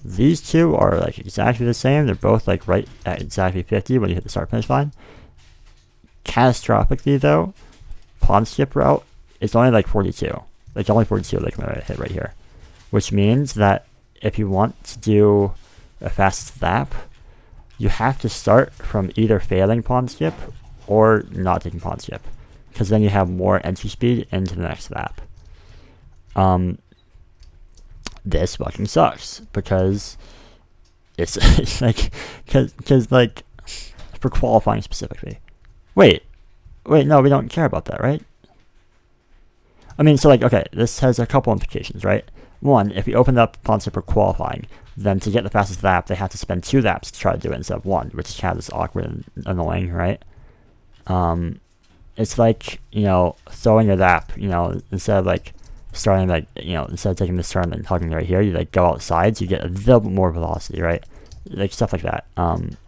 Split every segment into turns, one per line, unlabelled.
These two are like exactly the same. They're both like right at exactly 50 when you hit the start finish line. Catastrophically though, PondSkip route is only like 42. Like only 42 like I'm gonna hit right here. Which means that if you want to do a fastest lap, you have to start from either failing PondSkip or not taking PondSkip, because then you have more entry speed into the next lap. This fucking sucks because it's like because like for qualifying specifically. Wait, no, we don't care about that, right? I mean, so like, okay, this has a couple implications, right? One, if you open up PondSkip for qualifying, then to get the fastest lap, they have to spend 2 laps to try to do it instead of 1, which is kind of just awkward and annoying, right? It's like, you know, throwing a lap, you know, instead of like starting like, you know, instead of taking this turn and hugging right here, you like go outside, so you get a little bit more velocity, right? Like stuff like that.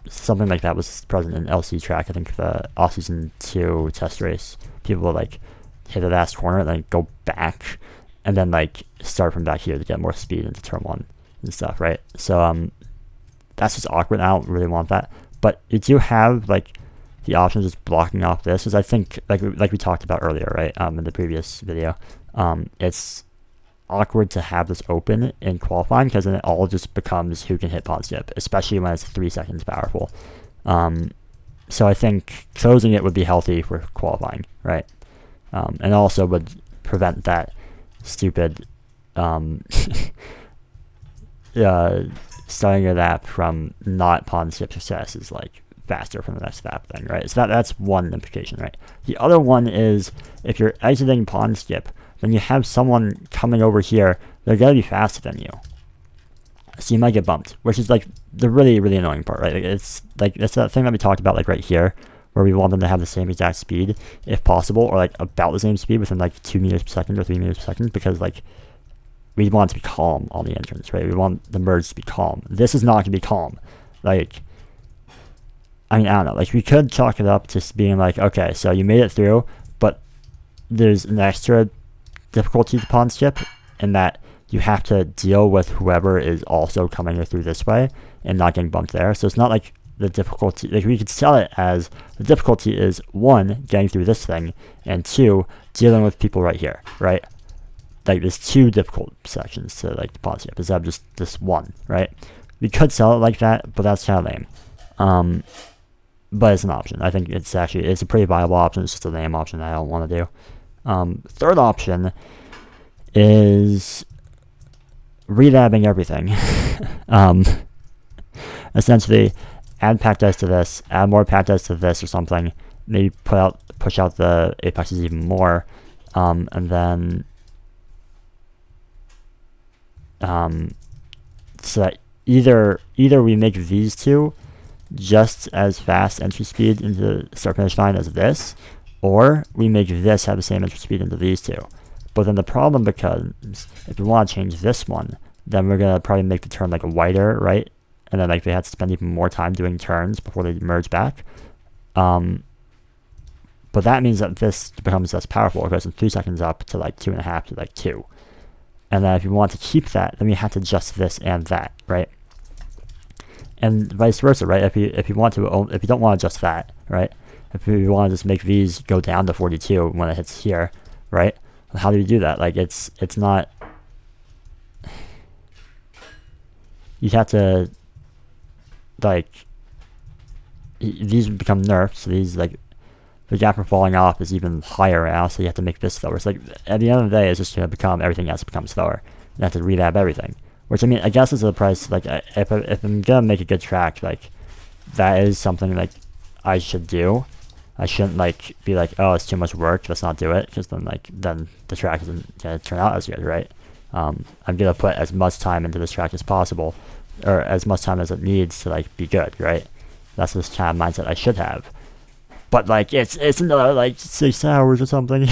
Something like that was present in LC track, I think the off-season 2 test race. People would like hit the last corner and then go back and then like start from back here to get more speed into turn 1 and stuff, right? So that's just awkward. I don't really want that, but you do have like the option of just blocking off this, because I think like we talked about earlier, right? In the previous video, it's awkward to have this open in qualifying, because then it all just becomes who can hit PondSkip, especially when it's 3 seconds powerful. So I think closing it would be healthy for qualifying, right? And also would prevent that stupid starting a lap from not PondSkip success is like faster from the next lap thing, right? So that's one implication, right? The other one is if you're exiting PondSkip, then you have someone coming over here, they're gonna be faster than you, so you might get bumped, which is like the really annoying part, right? It's like that's that thing that we talked about like right here, where we want them to have the same exact speed if possible, or like about the same speed within like 2 meters per second or 3 meters per second, because like we want it to be calm on the entrance, right? We want the merge to be calm. This is not gonna be calm. Like, I mean, I don't know, like we could chalk it up to being like, okay, so you made it through, but there's an extra difficulty to PondSkip in that you have to deal with whoever is also coming through this way and not getting bumped there. So it's not like the difficulty, like we could sell it as the difficulty is 1, getting through this thing, and 2, dealing with people right here, right? Like there's 2 difficult sections to like the PondSkip instead of just this 1, right? We could sell it like that, but that's kind of lame. But it's an option. I think it's a pretty viable option. It's just a lame option that I don't want to do. Third option is relabbing everything. Essentially, add pack dice to this, add more pack dice to this or something. Maybe push out the apexes even more, and then so that either we make these two just as fast entry speed into the start finish line as this, or we make this have the same entry speed into these two. But then the problem becomes, if we want to change this one, then we're gonna probably make the turn like wider, right? And then like they have to spend even more time doing turns before they merge back. But that means that this becomes less powerful. It goes from 3 seconds up to like 2.5 to like 2. And then if you want to keep that, then we have to adjust this and that, right? And vice versa, right? If you don't want to adjust that, right? If you want to just make these go down to 42 when it hits here, right? How do you do that? Like it's not. You have to like these become nerfs. So these like the gap for falling off is even higher now, so you have to make this slower. So like at the end of the day, it's just gonna become everything else becomes slower. You have to relab everything. Which I mean, I guess is a price. Like if I'm gonna make a good track, like that is something like I should do. I shouldn't like be like, oh, it's too much work, let's not do it, because then the track isn't gonna turn out as good, right? I'm gonna put as much time into this track as possible, or as much time as it needs to like be good, right? That's this kind of mindset I should have. But like it's another like 6 hours or something,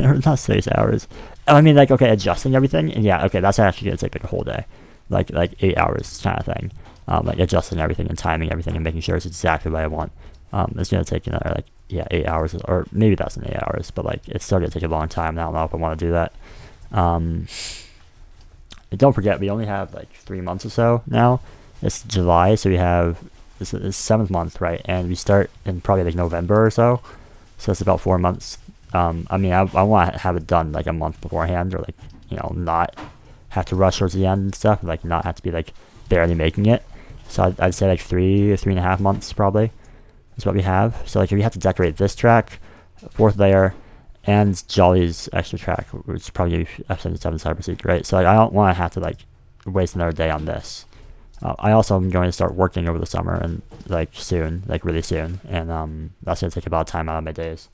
or not 6 hours. I mean, like, okay, adjusting everything, and yeah, okay, that's actually gonna take like a whole day, like 8 hours kind of thing. Like adjusting everything and timing everything and making sure it's exactly what I want. It's gonna take another like 8 hours, or maybe that's in 8 hours, but like it's still gonna take a long time. And I don't know if I want to do that. And don't forget, we only have like 3 months or so now. It's July, so we have this is 7th month, right? And we start in probably like November or so. So it's about 4 months. I mean, I want to have it done like a month beforehand, or like, you know, not have to rush towards the end and stuff, like not have to be like barely making it. So I'd say like 3.5 months probably is what we have. So like if we have to decorate this track, 4th layer, and Jolly's extra track, which is probably F77 Cyber Seek, right? So like, I don't want to have to like waste another day on this. I also am going to start working over the summer and like soon, like really soon, and that's going to take a lot of time out of my days.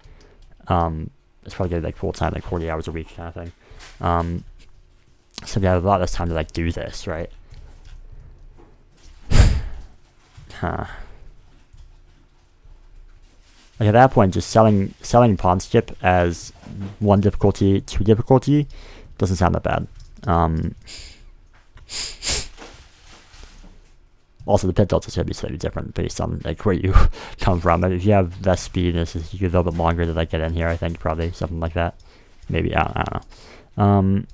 It's probably going to be like full time, like 40 hours a week kind of thing. So we have a lot less time to like do this, right? Huh. Like at that point, just selling PondSkip as 1 difficulty, 2 difficulty doesn't sound that bad. Also, the pit delta is going to be slightly different based on like where you come from. But if you have less speed, this is you get a little bit longer to like get in here. I think probably something like that. Maybe I don't know.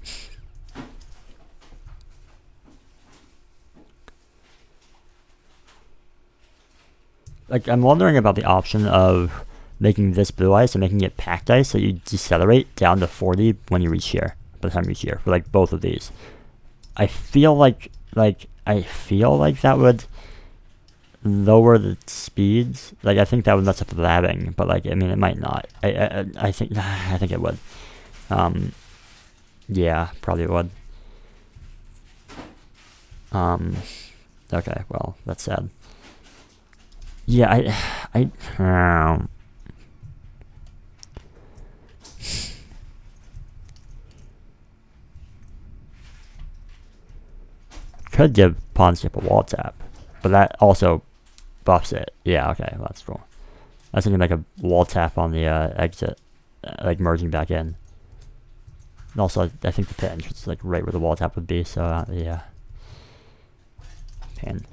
Like I'm wondering about the option of making this blue ice and making it packed ice, so you decelerate down to 40 when you reach here. By the time you reach here, for like both of these, I feel like that would lower the speeds. Like I think that would mess up the labbing, but like I mean it might not. I think it would. Yeah, probably would. Okay, well that's sad. Yeah, I could give PondSkip a wall tap, but that also buffs it. Yeah, okay, well, that's cool. I was thinking like a wall tap on the exit, like merging back in. And also, I think the pit entrance is like right where the wall tap would be, so yeah. Pain.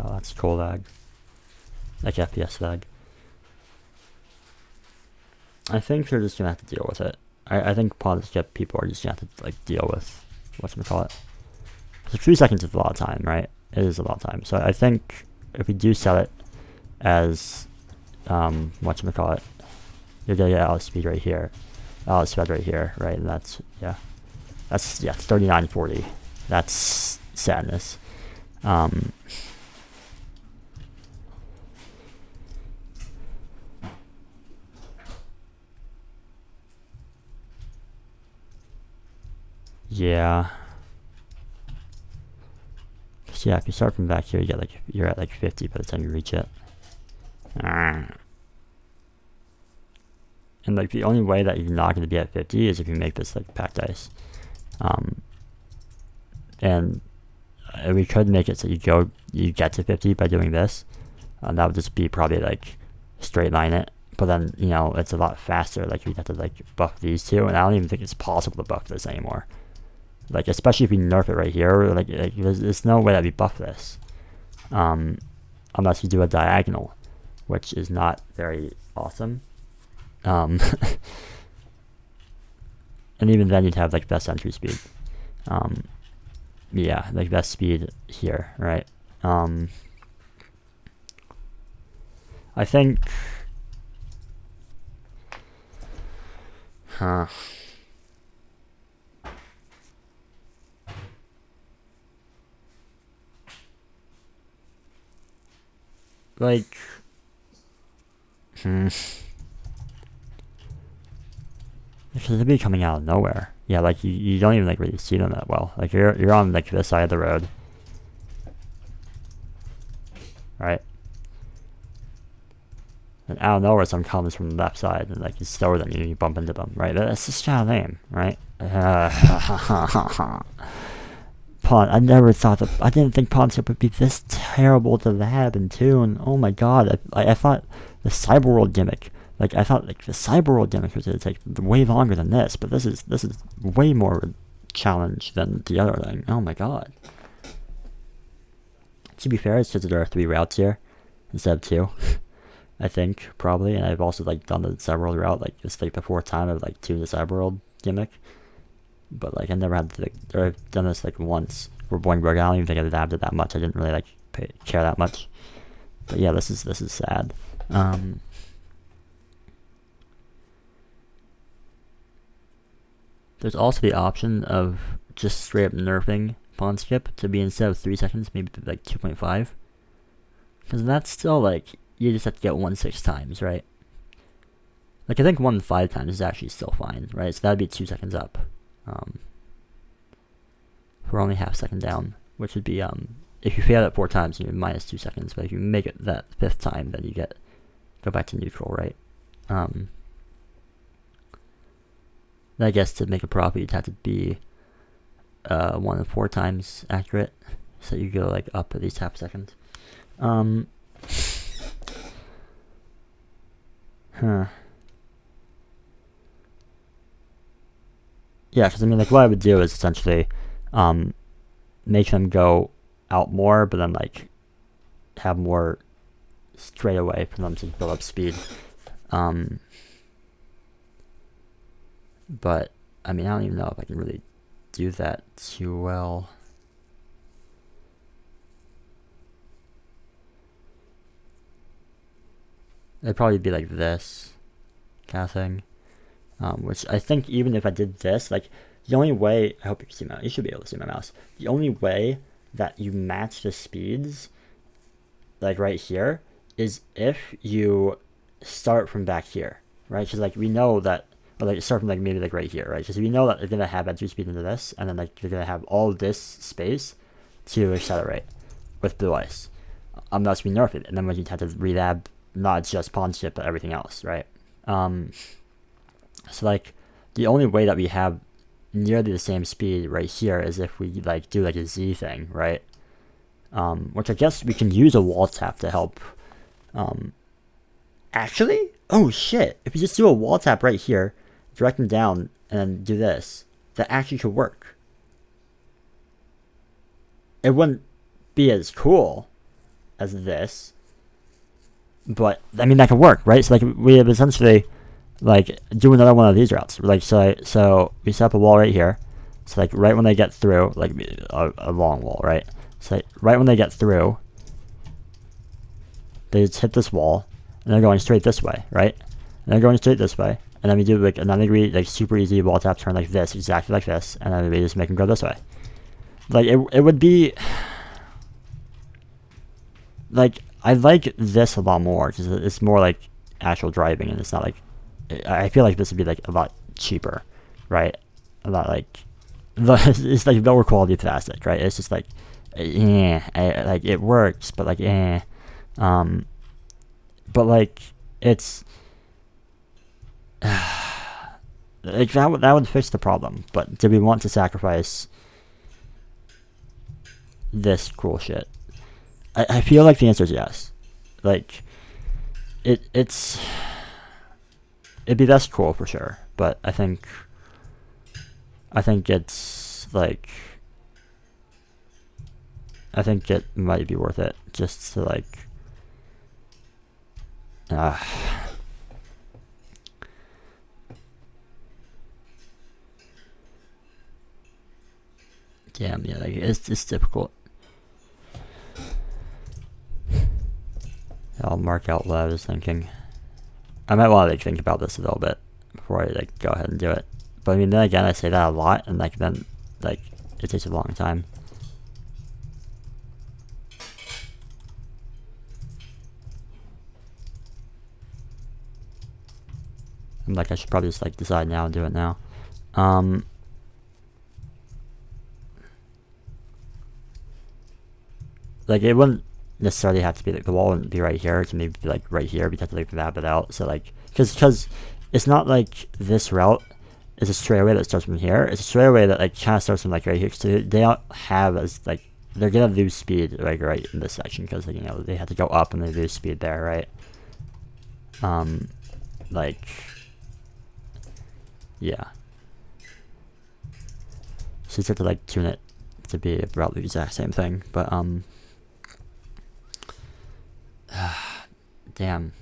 Oh, that's cool lag. Like FPS lag. I think they're just gonna have to deal with it. I think PondSkip people are just gonna have to like deal with whatchamacallit. So 3 seconds is a lot of time, right? It is a lot of time. So I think if we do sell it as whatchamacallit, you're gonna get out of speed right here. Out of speed right here, right? And that's 3940. That's sadness. Yeah. So yeah, if you start from back here, you're at like 50 by the time you reach it. And like the only way that you're not going to be at 50 is if you make this like packed ice. And we could make it so you get to 50 by doing this. That would just be probably like straight line it. But then, you know, it's a lot faster. Like you'd have to like buff these two, and I don't even think it's possible to buff this anymore. Like, especially if we nerf it right here, like there's no way that we buff this. Unless we do a diagonal, which is not very awesome. And even then you'd have like best entry speed. Yeah, like best speed here, right? I think... Like, because they'd be coming out of nowhere. Yeah, like you don't even like really see them that well. Like you're on like this side of the road, right? And out of nowhere, some comes from the left side, and like you slower than you bump into them, right? That's just kind of lame, right? I never thought that. I didn't think PondSkip would be this terrible to lab and tune. Oh my god! I thought the Cyberworld gimmick, the Cyberworld gimmick was going to take way longer than this, but this is way more challenge than the other thing. Oh my god. To be fair, it's because there are 3 routes here instead of 2. I think, probably. And I've also like done the cyber route, like it's like the 4th time of like 2 the cyber gimmick. But like I never had to, or I've done this like once for Boingburg. I don't even think I adapted that much. I didn't really like care that much. But yeah, this is sad. There's also the option of just straight up nerfing PondSkip to be, instead of 3 seconds, maybe like 2.5. Because that's still like, you just have to get 1 6 times, right? Like I think 1 5 times is actually still fine, right? So that'd be 2 seconds up. For only half second down, which would be if you fail it 4 times, you're minus 2 seconds. But if you make it that 5th time, then you go back to neutral, right? I guess to make a profit, you'd have to be 1 to 4 times accurate, so you go like up at least half a second. Yeah, because I mean, like what I would do is essentially make them go out more, but then like have more straight away for them to build up speed. But I mean, I don't even know if I can really do that too well. It'd probably be like this kind of thing, which I think even if I did this, like the only way, I hope you can see you should be able to see my mouse. The only way that you match the speeds, like right here, is if you start from back here, right? Because like we know that, or like start from like maybe like right here, right? Because we know that they're gonna have entry speed into this, and then like they're gonna have all this space to accelerate with blue ice, unless we nerf it, and then we have to relab not just PondSkip but everything else, right? So like the only way that we have nearly the same speed right here is if we like do like a Z thing, right? Which I guess we can use a wall tap to help. Actually, oh shit! If you just do a wall tap right here, direct them down, and then do this, that actually could work. It wouldn't be as cool as this, but I mean that could work, right? So like we have essentially like do another one of these routes. Like so we set up a wall right here. So like right when they get through, like a long wall, right? So like, right when they get through, they just hit this wall, and they're going straight this way, right? And they're going straight this way, and then we do like a 90-degree, like super easy wall tap turn like this, exactly like this, and then we just make them go this way. Like it would be like I like this a lot more because it's more like actual driving, and it's not like I feel like this would be like a lot cheaper, right? A lot like it's like lower quality plastic, right? It's just like like it works, but like but like it's like that would fix the problem. But do we want to sacrifice this cool shit? I feel like the answer is yes. Like it'd be less cool for sure, but I think it's like I think it might be worth it just to like damn, yeah, like it's difficult. I'll mark out what I was thinking. I might want to like think about this a little bit before I like go ahead and do it. But I mean, then again, I say that a lot, and like then like it takes a long time. I'm like, I should probably just like decide now and do it now. Like it wouldn't necessarily have to be like the wall wouldn't be right here. It can maybe be like right here. We have to like map it out. So like because it's not like this route is a straightaway that starts from here. It's a straightaway that like kind of starts from like right here. So they don't have as like they're gonna lose speed like right in this section because you know they have to go up and they lose speed there, right? Like yeah. So you have to like tune it to be about the exact same thing. But damn.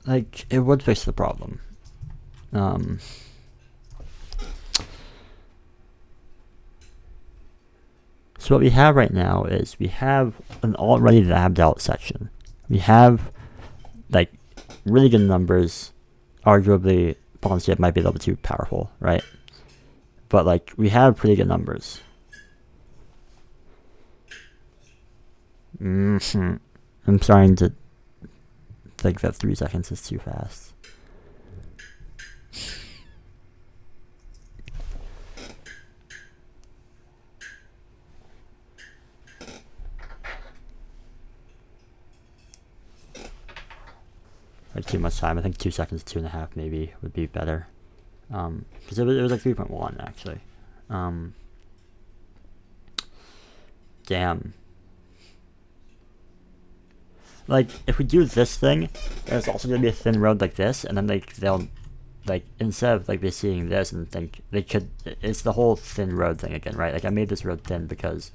Like, it would fix the problem. So what we have right now is we have an already labbed out section. We have like really good numbers. Arguably, PondSkip might be a little bit too powerful, right? But like we have pretty good numbers. I'm starting to think that 3 seconds is too fast. Like too much time. I think 2 seconds, 2.5 maybe would be better. Because it was like 3.1 actually. Damn. Like if we do this thing, there's also gonna be a thin road like this, and then they'll like instead of like they seeing this and think they could. It's the whole thin road thing again, right? Like I made this road thin because,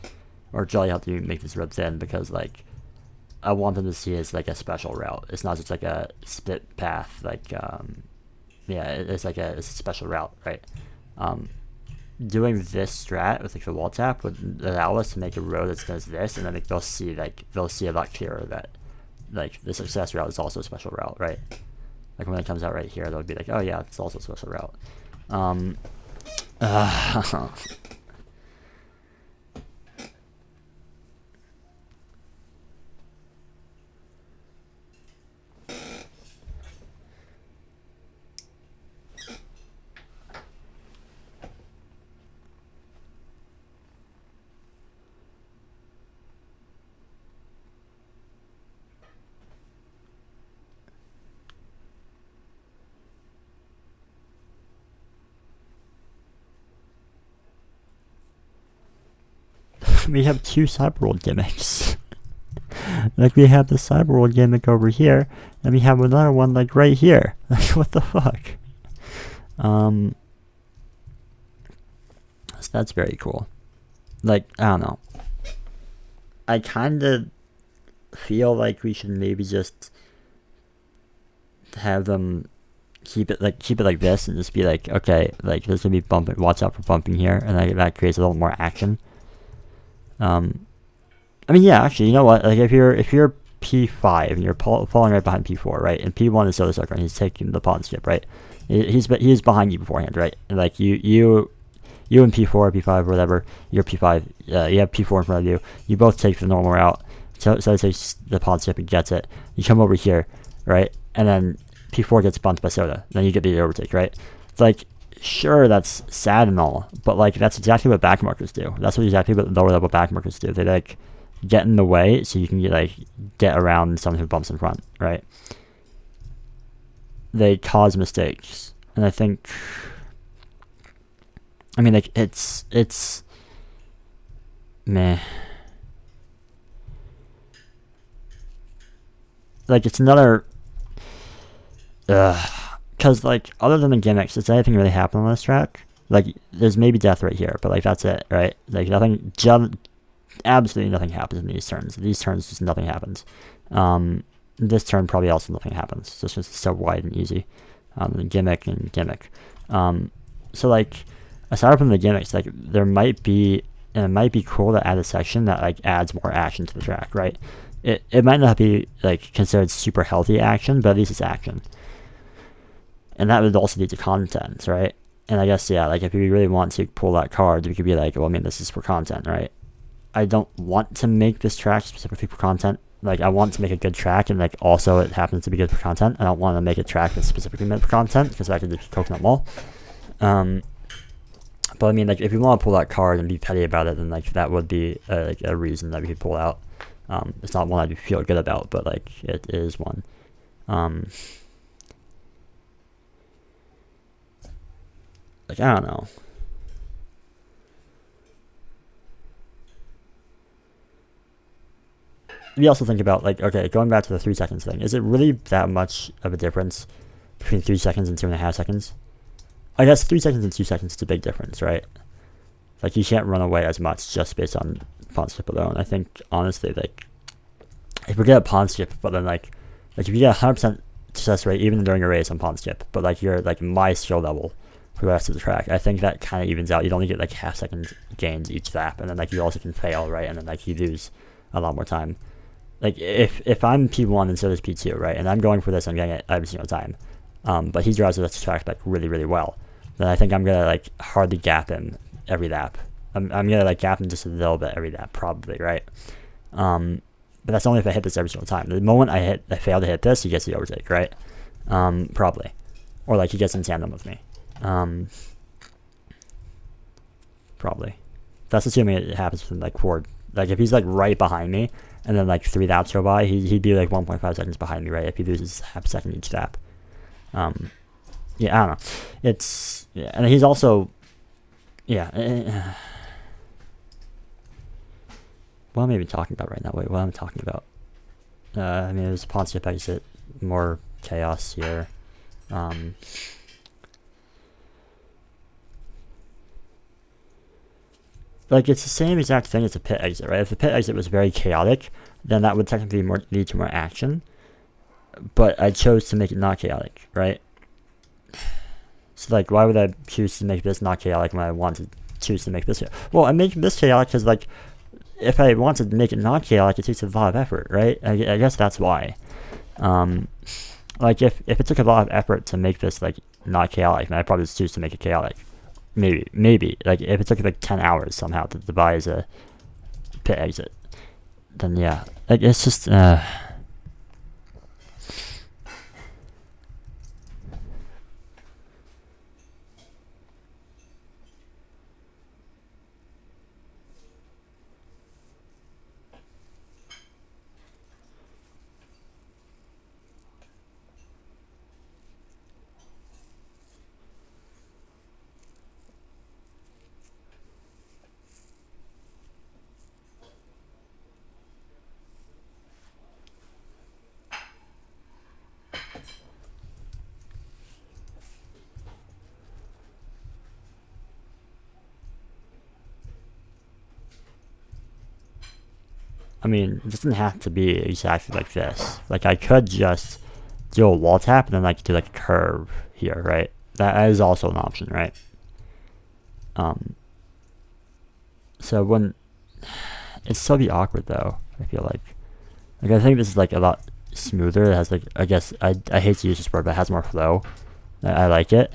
or Jolly helped me make this road thin because like I want them to see it as like a special route. It's not just like a split path. Like yeah, it's like it's a special route, right? Doing this strat with like the wall tap would allow us to make a road that does this, and then like, they'll see a lot clearer that like the success route is also a special route, right? Like when it comes out right here, they'll be like, oh yeah, it's also a special route. We have 2 cyberworld gimmicks. Like we have the cyberworld gimmick over here, and we have another one like right here. Like what the fuck? So that's very cool. Like I don't know. I kind of feel like we should maybe just have them keep it like this, and just be like, okay, like there's gonna be bumping. Watch out for bumping here, and like that creates a little more action. I mean, yeah, actually, you know what? Like, if you're P5 and you're falling right behind P4, right? And P1 is Soda Sucker, and he's taking the PondSkip, right? He's behind you beforehand, right? And like you and P4, P5, or whatever, you're P5. You have P4 in front of you. You both take the normal route. So takes the PondSkip and gets it. You come over here, right? And then P4 gets bumped by Soda. Then you get the overtake, right? It's like, sure, that's sad and all, but like that's exactly what backmarkers do. That's exactly what lower level backmarkers do. They like get in the way so you can get around someone who bumps in front, right? They cause mistakes, and I think, I mean, like it's meh. Like it's another because like other than the gimmicks, does anything really happen on this track? Like there's maybe death right here, but like that's it, right? Like nothing, absolutely nothing happens in these turns. These turns just nothing happens. This turn probably also nothing happens. So it's just so wide and easy. Gimmick and gimmick. So like aside from the gimmicks, like there might be, and it might be cool to add a section that like adds more action to the track, right? It might not be like considered super healthy action, but at least it's action. And that would also lead to content, right? And I guess, yeah, like if we really want to pull that card, we could be like, well, I mean, this is for content, right? I don't want to make this track specifically for content. like I want to make a good track, and like also it happens to be good for content. I don't want to make a track that's specifically meant for content because I could just coconut mall. But I mean, like if you want to pull that card and be petty about it, then like that would be like a reason that we could pull out. It's not one I feel good about, but like it is one. Like I don't know. We also think about like, okay, going back to the 3 seconds thing, is it really that much of a difference between 3 seconds and 2.5 seconds? I guess 3 seconds and 2 seconds is a big difference, right? Like you can't run away as much just based on PondSkip alone. I think honestly, like if we get a PondSkip, but then like if you get 100% success rate even during a race on PondSkip, but like you're like my skill level for the rest of the track, I think that kind of evens out. You'd only get like half-second gains each lap, and then like you also can fail, right? And then like you lose a lot more time. Like if I'm P1 and so is P2, right, and I'm going for this, I'm getting it every single time, but he drives this track like really, really well, then I think I'm gonna like hardly gap him every lap. I'm gonna like gap him just a little bit every lap, probably, right? But that's only if I hit this every single time. The moment I fail to hit this, he gets the overtake, right? Probably, or like he gets in tandem with me. Probably. That's assuming it happens within like 4. Like if he's like right behind me, and then like 3 laps go by, he'd be like 1.5 seconds behind me, right? If he loses half a second each lap. Yeah, I don't know. It's yeah, and he's also what am I even talking about right now? Wait, what am I talking about? I mean, there's PondSkip exit, more chaos here. Like it's the same exact thing as a pit exit, right? If the pit exit was very chaotic, then that would technically lead to more action. But I chose to make it not chaotic, right? So like, why would I choose to make this not chaotic when I want to choose to make this chaotic? Well, I'm making this chaotic because like, if I want to make it not chaotic, it takes a lot of effort, right? I guess that's why. Like if it took a lot of effort to make this like not chaotic, then I'd probably just choose to make it chaotic. Maybe like if it took like 10 hours somehow to devise a pit exit, then yeah, like it's just I mean, it doesn't have to be exactly like this. Like I could just do a wall tap and then like do like a curve here, right? That is also an option, right? So when it's so be awkward though, I feel like I think this is like a lot smoother. It has like, I guess I hate to use this word, but it has more flow. I like it.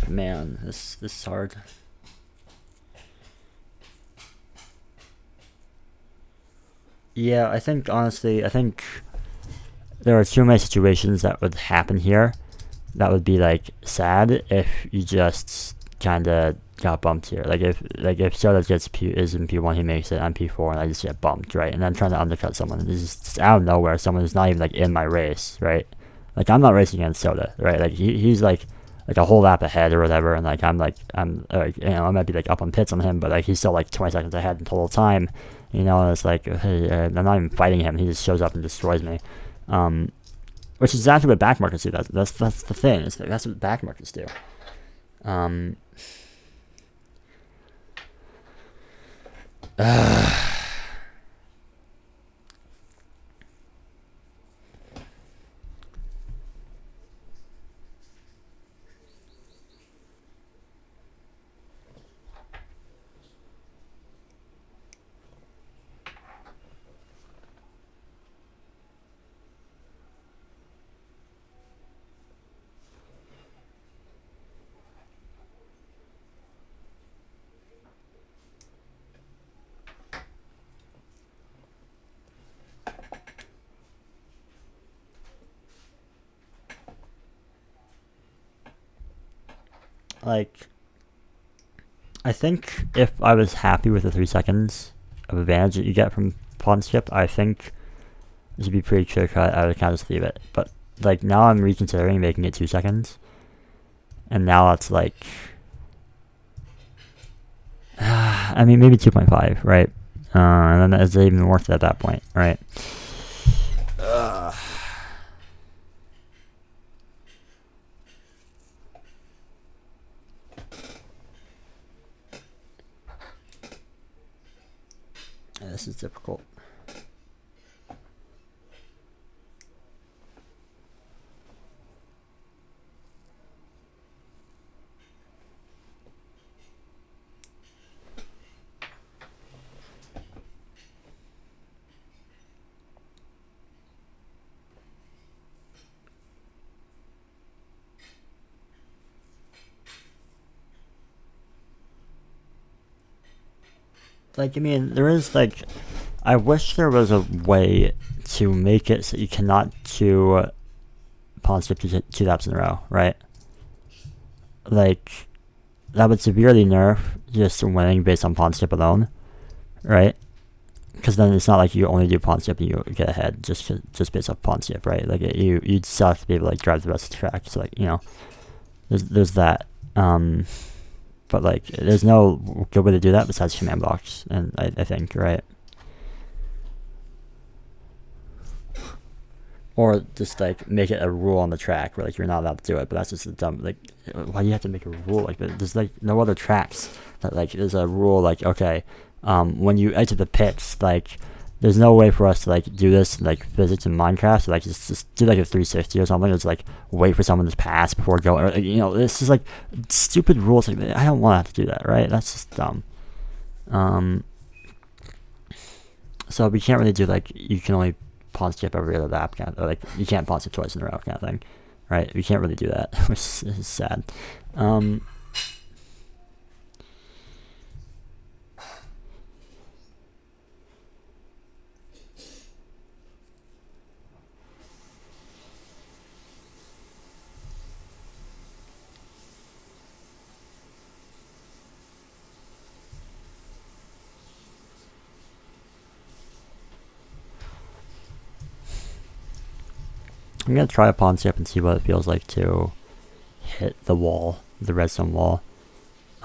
Man, this is hard. Yeah, I think honestly, there are too many situations that would happen here that would be like sad if you just kind of got bumped here. Like if Soda is in P1, he makes it. I'm P4, and I just get bumped, right? And I'm trying to undercut someone. And it's just out of nowhere, someone who's not even like in my race, right? Like I'm not racing against Soda, right? Like he's like a whole lap ahead or whatever, and like I'm I might be like up on pits on him, but like he's still like 20 seconds ahead in total time. You know, and it's like, hey, I'm not even fighting him. He just shows up and destroys me. Which is exactly what back markets do. That's the thing. That's what back markets do. like, I think if I was happy with the 3 seconds of advantage that you get from pawn skip, I think this would be pretty clear cut. I would kind of just leave it. But like now I'm reconsidering making it 2 seconds, and now it's like, I mean maybe 2.5, right? And then is it even worth it at that point, right? This is difficult. Like, I mean, there is, like, I wish there was a way to make it so you cannot do pawn skip 2 taps in a row, right? Like, that would severely nerf just winning based on pawn skip alone, right? Because then it's not like you only do pawn skip and you get ahead just based off pawn skip, right? Like, you'd still have to be able to, like, drive the rest of the track. So, like, you know, there's that. But like, there's no good way to do that besides command blocks, and I think, right? Or just like make it a rule on the track where like you're not allowed to do it, but that's just a dumb, like, why do you have to make a rule like that? There's like no other tracks that like there's a rule like, okay, when you exit the pits, like there's no way for us to like do this like physics in Minecraft, so like just do like a 360 or something. Just like wait for someone to pass before going, or like, you know, this is like stupid rules. Like, I don't want to have to do that, right? That's just dumb. So we can't really do like, you can only pawn skip every other lap, kind of, or like you can't pawn skip twice in a row, kind of thing, right? We can't really do that, which is sad. I'm gonna try a pawn skip and see what it feels like to hit the wall, the redstone wall.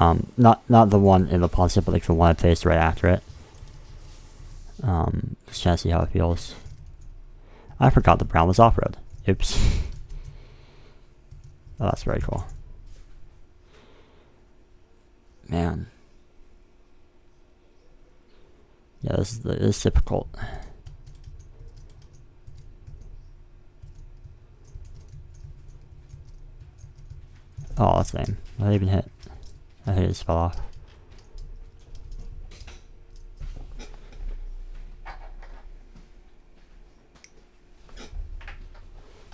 Not the one in the pawn skip, but like the one I faced right after it. Just trying to see how it feels. I forgot the brown was off-road. Oops. Oh, that's very cool. Man. Yeah, this is difficult. Oh, that's lame. I didn't even hit. I think it just fell off.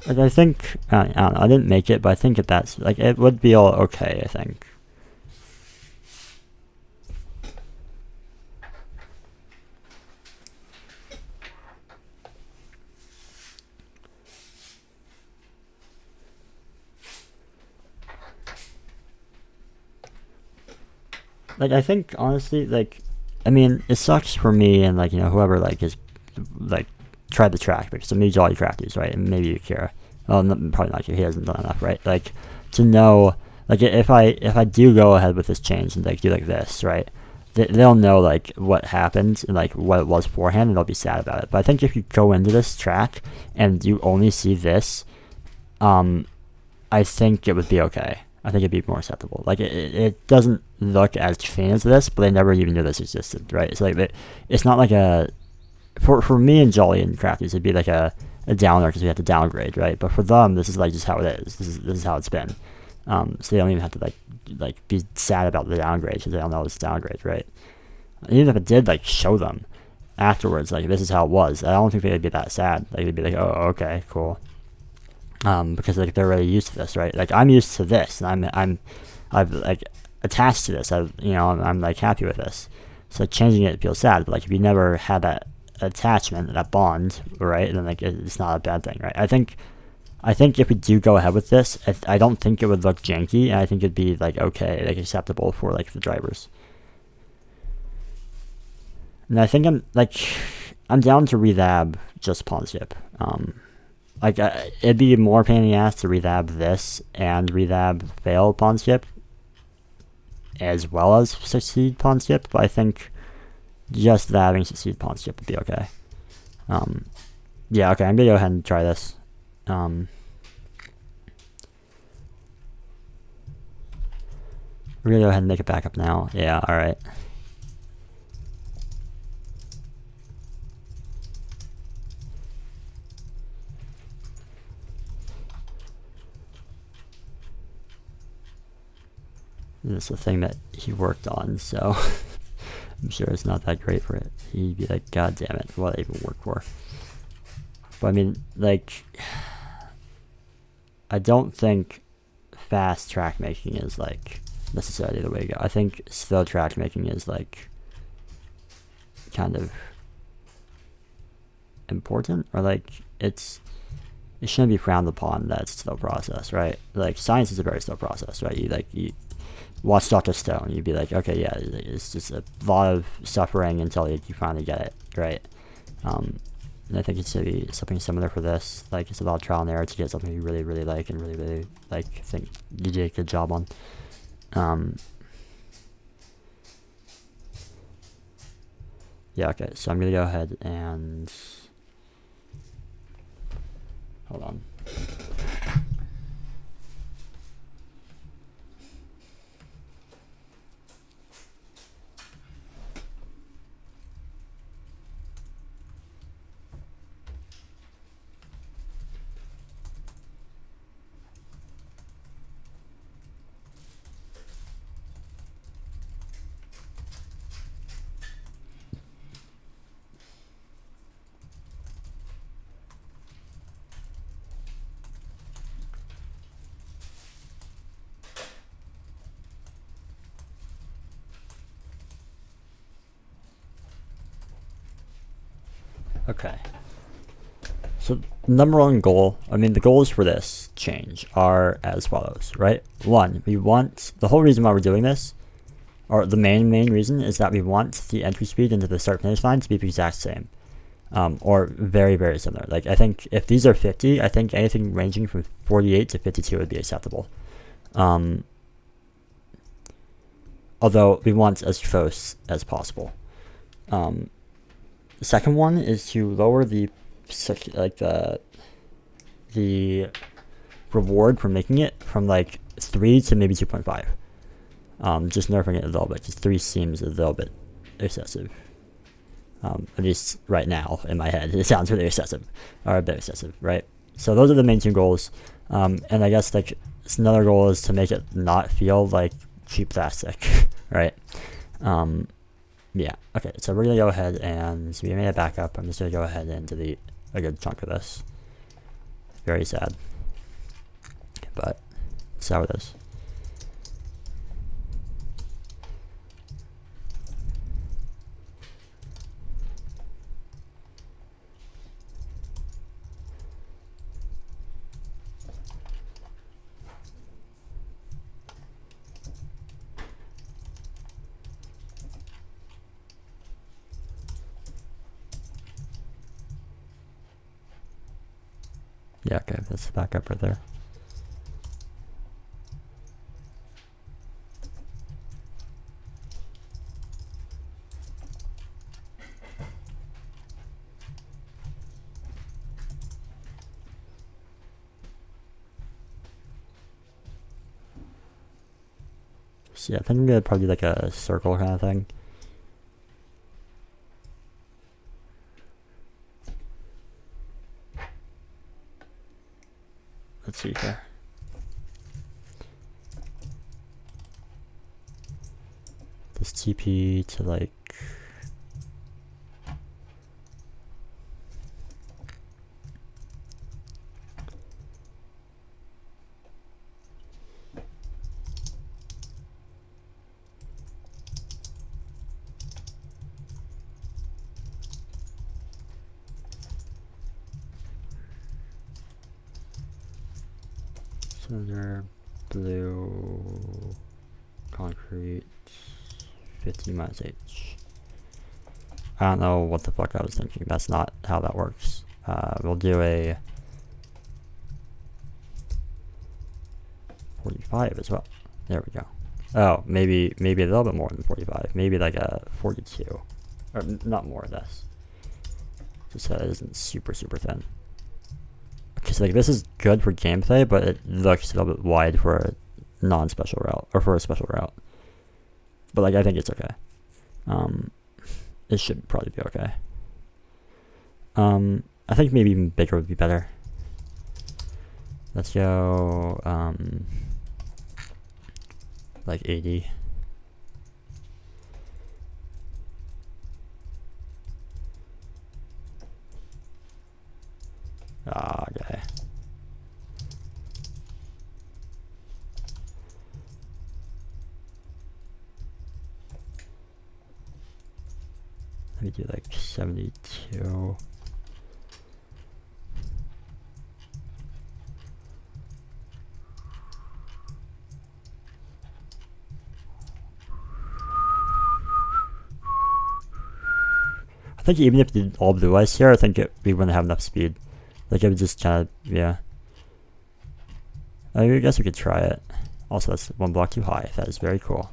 Like, I think, I don't know, I didn't make it, but I think that's, like, it would be all okay, I think. Like, I think, honestly, like, I mean, it sucks for me and, like, you know, whoever, like, is, like, tried the track, because it needs all you crafties, right? And maybe you care. Well, probably not you, he hasn't done enough, right? Like, to know, like, if I do go ahead with this change and, like, do like this, right? They'll know, like, what happened and, like, what it was beforehand, and they'll be sad about it. But I think if you go into this track and you only see this, I think it would be okay. I think it'd be more acceptable. Like, it doesn't look as clean as this, but they never even knew this existed, right? It's like, it's not like a, for me and Jolly and Crafties, it'd be like a downer because we have to downgrade, right? But for them, this is like just how it is. This is how it's been. So they don't even have to like be sad about the downgrade because they don't know it's a downgrade, right? Even if it did like show them afterwards, like this is how it was, I don't think they'd be that sad. Like they'd be like, oh, okay, cool. Because like they're really used to this, right? Like I'm used to this, and I've like attached to this. I'm like happy with this. So changing it feels sad. But like if you never had that attachment, that bond, right? Then like it's not a bad thing, right? I think I think if we do go ahead with this, I don't think it would look janky, and I think it'd be like okay, like acceptable for like the drivers. And I think I'm down to relab just PondSkip. It'd be more pain in the ass to relab this and relab fail PondSkip as well as succeed PondSkip, but I think just labbing succeed PondSkip would be okay. Yeah, okay, I'm gonna go ahead and try this. We're gonna go ahead and make a backup now. Yeah, alright. This is a thing that he worked on, so I'm sure it's not that great for it. He'd be like, God damn it, what did I even work for? But I mean, like, I don't think fast track making is like necessarily the way to go. I think slow track making is like kind of important, or like it shouldn't be frowned upon that it's a slow process, right? Like science is a very slow process, right? You watch Dr. Stone, you'd be like, okay, yeah, it's just a lot of suffering until you finally get it, right? And I think it's going to be something similar for this. Like, it's a lot of trial and error to get something you really, really like and really, really, like, think you did a good job on. Yeah, okay, so I'm going to go ahead and... Hold on. Okay. So number one goal, I mean the goals for this change are as follows, right? One, we want, the whole reason why we're doing this, or the main reason is that we want the entry speed into the start finish line to be the exact same. Or very, very similar. Like I think if these are 50, I think anything ranging from 48 to 52 would be acceptable. Although we want as close as possible. The second one is to lower the reward for making it from like 3 to maybe 2.5. Just nerfing it a little bit, because 3 seems a little bit excessive. At least right now in my head, it sounds really excessive, or a bit excessive, right? So those are the main two goals. And I guess like another goal is to make it not feel like cheap plastic, right? Yeah, okay, so we're gonna go ahead and we made a backup. I'm just gonna go ahead and delete a good chunk of this. Very sad, but that's how it is. Yeah, okay, that's the backup right there. So yeah, I think I'm gonna probably do like a circle kind of thing. Let's see here. This TP to like Cylinder, blue, concrete, 15 minus H. I don't know what the fuck I was thinking. That's not how that works. We'll do a 45 as well. There we go. Oh, maybe a little bit more than 45. Maybe like a 42. Or not more or less. Just so it isn't super thin. Okay, so like this is good for gameplay, but it looks a little bit wide for a non-special route, or for a special route. But like I think it's okay. It should probably be okay. I think maybe even bigger would be better. Let's go like 80. Okay. Let me do like 72. I think even if we did all blue ice here, I think we wouldn't have enough speed. Like it would just kind of, yeah. I guess we could try it. Also, that's one block too high. That is very cool.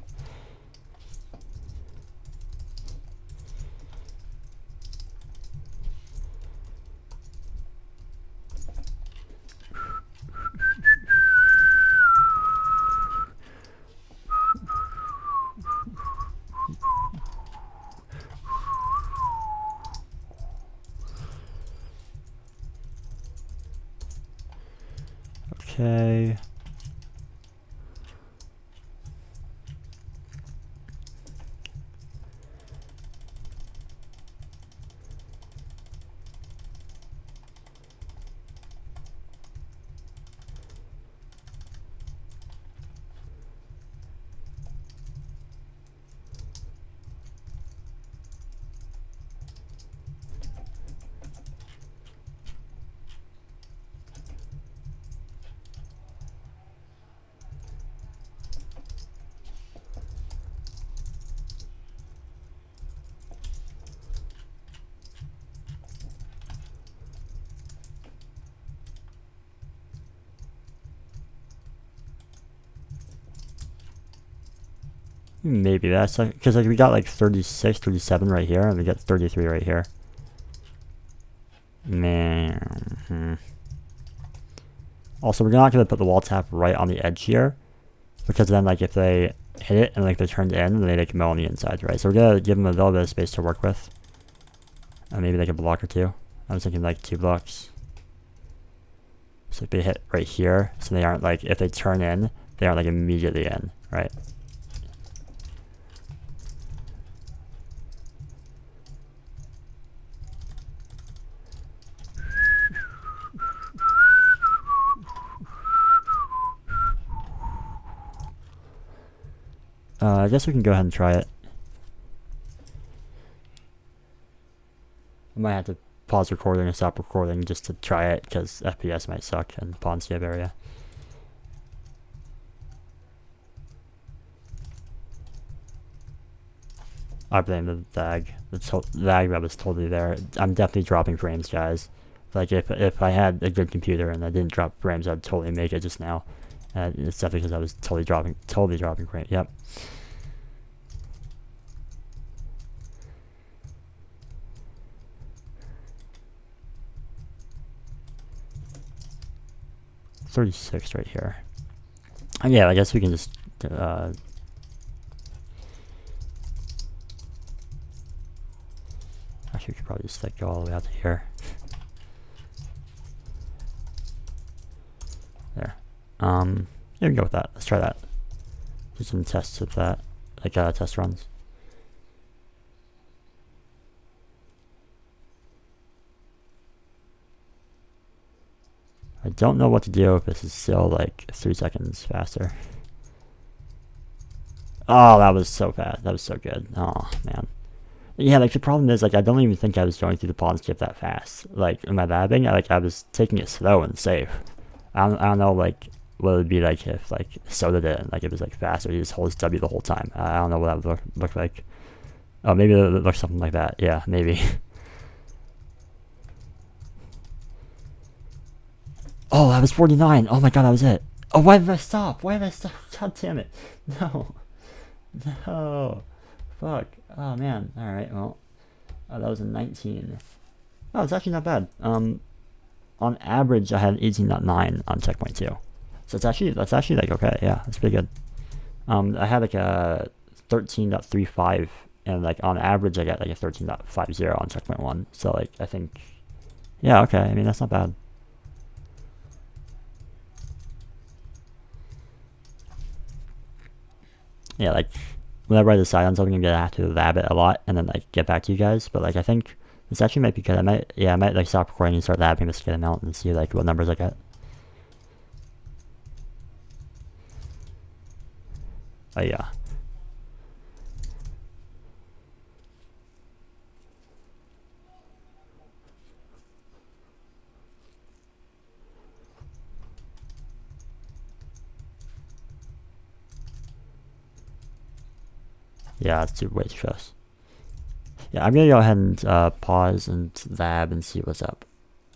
Okay. Maybe that's like, because like we got like 36, 37 right here, and we got 33 right here. Man. Also, we're not going to put the wall tap right on the edge here, because then like if they hit it and like they turned in, then they like mill on the inside, right? So we're going to give them a little bit of space to work with. Maybe like a block or two. I was thinking like 2 blocks. So if they hit right here, so they aren't like, if they turn in, they aren't like immediately in, right? I guess we can go ahead and try it. I might have to pause recording and stop recording just to try it, because FPS might suck in the PondSkip area. I blame the lag. The lag that was totally there. I'm definitely dropping frames, guys. Like if I had a good computer and I didn't drop frames, I'd totally make it just now. It's definitely because I was totally dropping frames. Yep. $36 right here. And yeah, I guess we can just actually we could probably just like go all the way out to here. There. Yeah, we can go with that. Let's try that. Do some tests with that, like test runs. I don't know what to do if this is still like 3 seconds faster. Oh, that was so fast. That was so good. Oh, man. Yeah, like the problem is, like, I don't even think I was going through the PondSkip that fast. Like, in my labbing, I was taking it slow and safe. I don't know, like, what it would be like if like Soda did it, and like it was like faster. He just holds W the whole time. I don't know what that would look like. Oh, maybe it looks something like that. Yeah, maybe. Oh, that was 49. Oh my god, that was it. Oh, why did I stop? Why did I stop? God damn it. No. No. Fuck. Oh man. Alright, well. Oh, that was a 19. Oh, it's actually not bad. On average, I had 18.9 on checkpoint 2. So that's actually like okay. Yeah, that's pretty good. I had like a 13.35, and like on average, I got like a 13.50 on checkpoint 1. So like I think, yeah, okay. I mean, that's not bad. Yeah, like whenever I decide on something, I'm gonna have to lab it a lot and then like get back to you guys. But like I think this actually might be good. I might like stop recording and start labbing this good amount and see like what numbers I get. Oh yeah. Yeah, it's way too fast. Yeah, I'm gonna go ahead and pause and lab and see what's up.